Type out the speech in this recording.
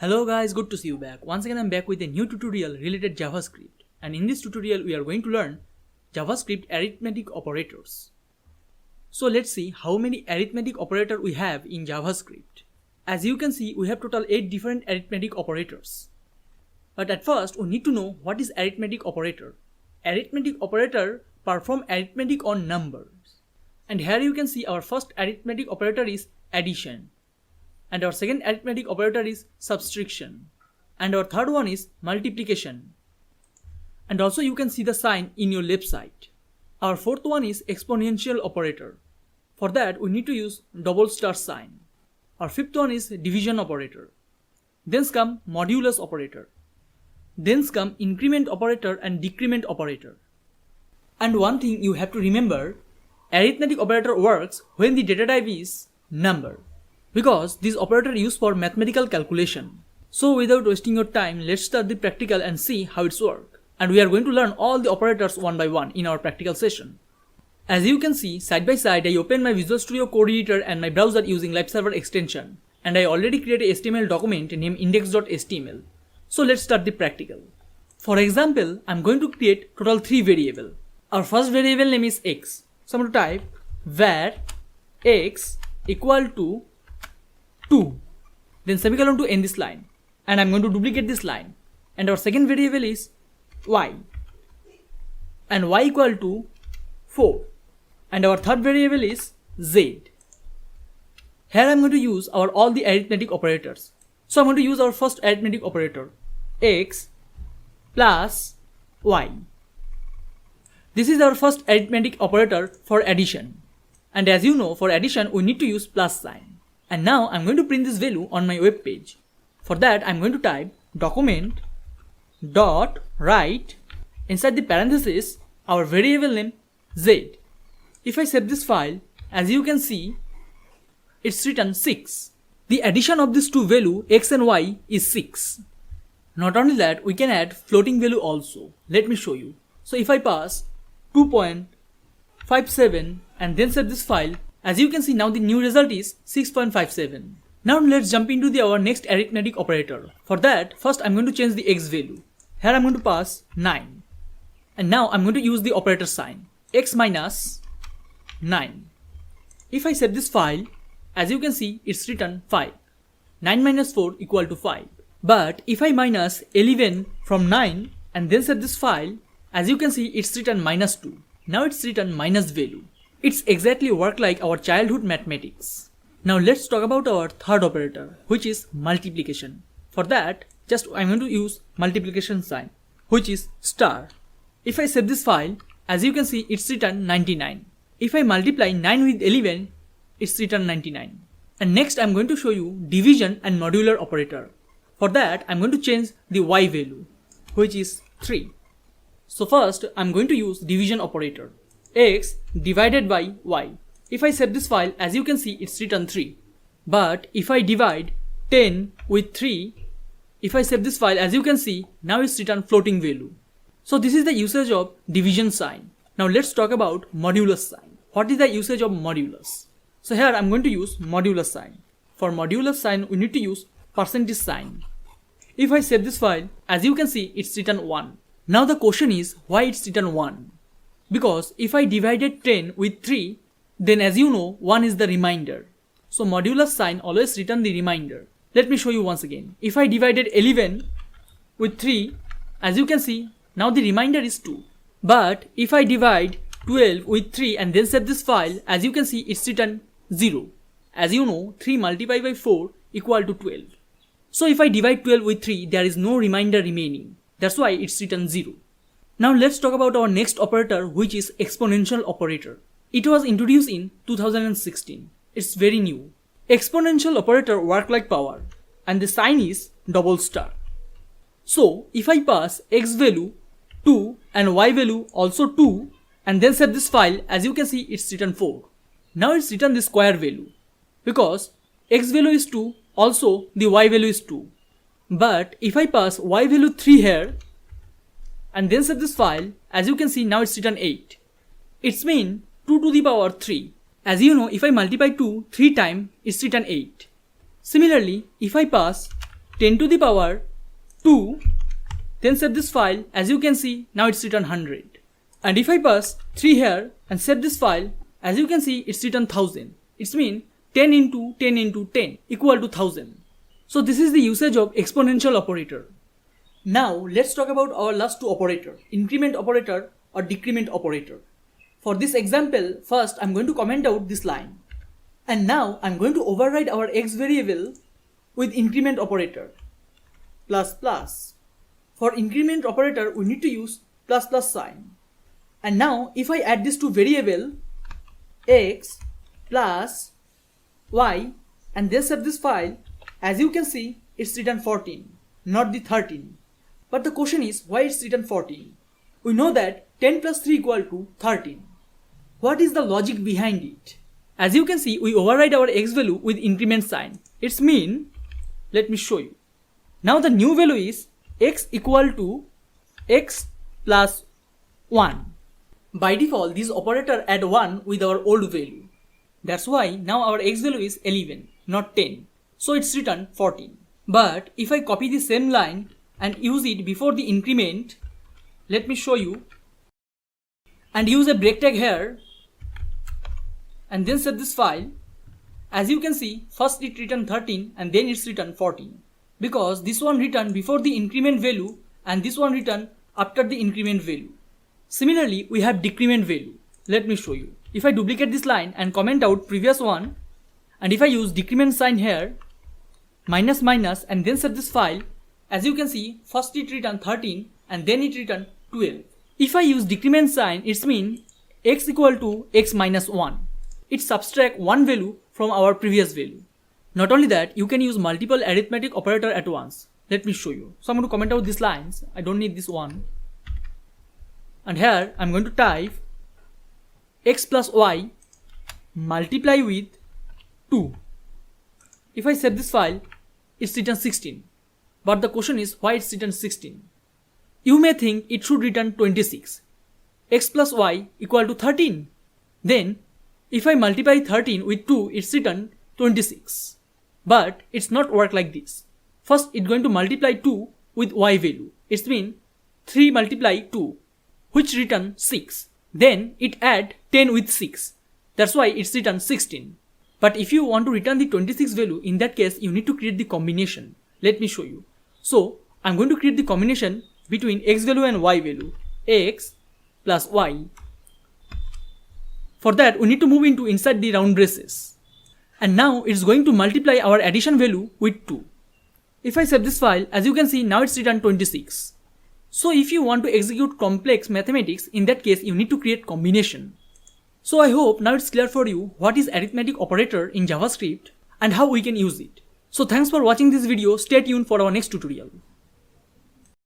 Hello guys, good to see you back. Once again I'm back with a new tutorial related JavaScript, and in this tutorial we are going to learn JavaScript arithmetic operators. So let's see how many arithmetic operators we have in JavaScript. As you can see, we have total 8 different arithmetic operators. But at first we need to know what is arithmetic operator. Arithmetic operator perform arithmetic on numbers. And here you can see our first arithmetic operator is addition. And our second arithmetic operator is subtraction. And our third one is multiplication. And also you can see the sign in your left side. Our fourth one is exponential operator. For that we need to use double star sign. Our fifth one is division operator. Then comes modulus operator. Then comes increment operator and decrement operator. And one thing you have to remember, arithmetic operator works when the data type is number. Because this operator is used for mathematical calculation. So without wasting your time, let's start the practical and see how it's work. And we are going to learn all the operators one by one in our practical session. As you can see, side by side I open my Visual Studio Code Editor and my browser using Live Server extension. And I already created a HTML document named index.html. So let's start the practical. For example, I'm going to create total 3 variables. Our first variable name is x. So I'm going to type var x equal to 2, then semicolon to end this line, and I'm going to duplicate this line. And our second variable is y, and y equal to 4, and our third variable is z. Here I'm going to use all the arithmetic operators. So I'm going to use our first arithmetic operator, x plus y. This is our first arithmetic operator for addition, and as you know, for addition we need to use plus sign. And now I'm going to print this value on my web page. For that I'm going to type document dot write inside the parenthesis our variable name z. If I save this file, as you can see, it's written 6. The addition of these two values x and y is 6. Not only that, we can add floating value also. Let me show you. So if I pass 2.57 and then save this file, as you can see, now the new result is 6.57. Now let's jump into our next arithmetic operator. For that, first I'm going to change the x value. Here I'm going to pass 9. And now I'm going to use the operator sign, x minus 9. If I save this file, as you can see, it's written 5. 9 minus 4 equal to 5. But if I minus 11 from 9 and then save this file, as you can see, it's written minus 2. Now it's written minus value. It's exactly work like our childhood mathematics. Now let's talk about our third operator, which is multiplication. For that, I'm going to use multiplication sign, which is star. If I save this file, as you can see, it's written 99. If I multiply 9 with 11, it's written 99. And next I'm going to show you division and modular operator. For that, I'm going to change the y value, which is 3. So first, I'm going to use division operator. X divided by y. If I save this file, as you can see, it's written 3. But if I divide 10 with 3, if I save this file, as you can see, now it's written floating value. So this is the usage of division sign. Now let's talk about modulus sign. What is the usage of modulus? So here I'm going to use modulus sign. For modulus sign, we need to use percentage sign. If I save this file, as you can see, it's written 1. Now the question is, why it's written 1? Because if I divided 10 with 3, then as you know, 1 is the remainder. So modulus sign always return the remainder. Let me show you once again. If I divided 11 with 3, as you can see, now the remainder is 2. But if I divide 12 with 3 and then save this file, as you can see, it's written 0. As you know, 3 multiplied by 4 equal to 12. So if I divide 12 with 3, there is no remainder remaining. That's why it's written 0. Now let's talk about our next operator, which is exponential operator. It was introduced in 2016. It's very new. Exponential operator work like power, and the sign is double star. So if I pass x value 2 and y value also 2 and then save this file, as you can see, it's written 4. Now it's written the square value because x value is 2, also the y value is 2. But if I pass y value 3 here and then save this file, as you can see, now it's written 8. It's mean 2 to the power 3. As you know, if I multiply 2 3 times, it's written 8. Similarly, if I pass 10 to the power 2, then save this file. As you can see, now it's written 100. And if I pass 3 here and save this file, as you can see, it's written 1000. It's mean 10 into 10 into 10 equal to 1000. So this is the usage of exponential operator. Now let's talk about our last two operator, increment operator or decrement operator. For this example, first I'm going to comment out this line. And now I'm going to override our x variable with increment operator, plus plus. For increment operator, we need to use plus plus sign. And now if I add this to variable x plus y and then save this file, as you can see, it's written 14, not the 13. But the question is, why it's written 14? We know that 10 plus 3 equal to 13. What is the logic behind it? As you can see, we override our x value with increment sign. It's mean, let me show you. Now the new value is x equal to x plus 1. By default, this operator add 1 with our old value. That's why now our x value is 11, not 10. So it's written 14. But if I copy the same line and use it before the increment, let me show you, and use a break tag here, and then save this file, as you can see, first it written 13 and then it's written 14. Because this one written before the increment value and this one written after the increment value. Similarly, we have decrement value. Let me show you. If I duplicate this line and comment out previous one, and if I use decrement sign here, minus minus, and then save this file, as you can see, first it written 13 and then it written 12. If I use decrement sign, it's mean x equal to x minus 1. It subtract one value from our previous value. Not only that, you can use multiple arithmetic operator at once. Let me show you. So I'm going to comment out these lines. I don't need this one. And here I'm going to type x plus y multiply with 2. If I save this file, it's written 16. But the question is, why it's written 16? You may think it should return 26. X plus y equal to 13. Then, if I multiply 13 with 2, it's written 26. But it's not work like this. First, it's going to multiply 2 with y value. It's mean 3 multiply 2, which return 6. Then, it add 10 with 6. That's why it's written 16. But if you want to return the 26 value, in that case, you need to create the combination. Let me show you. So, I'm going to create the combination between x value and y value. X plus y. For that, we need to move into inside the round braces. And now, it's going to multiply our addition value with 2. If I save this file, as you can see, now it's written 26. So, if you want to execute complex mathematics, in that case, you need to create combination. So, I hope now it's clear for you what is arithmetic operator in JavaScript and how we can use it. So, thanks for watching this video. Stay tuned for our next tutorial.